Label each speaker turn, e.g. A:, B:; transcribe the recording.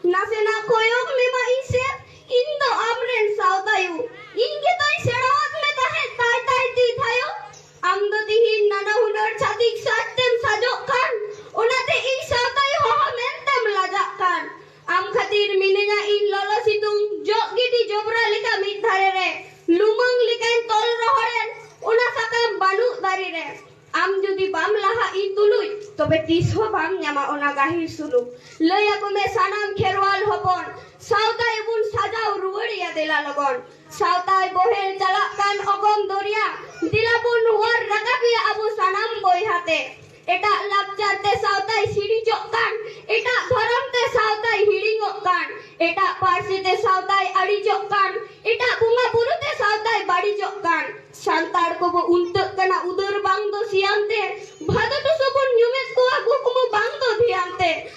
A: nasena koyok lima isep indo amren sautayu inge toy serawat me tahe tai tai ti thayo amdo tihin nana hunar chatik satem sajok kan onate ei sautai ho mentem lajak kan am khatir minenya in lolo situng jok gidi jobra lika mit dhare re lumang likain tol rohoren ona sakam banu dari re am judi bam laha in tuluy tobe tisho bam nyama ona gahir sulu laya kome sanam kherwal hopon sautai bun sajau ruwariya dela logon sautai bohel jalak kan ogom doria dilapun war rakabiya abu sanam boy hate eta lakcar te sautai siri jok kan eta dharam te sautai hiringok kan eta parsi te sautai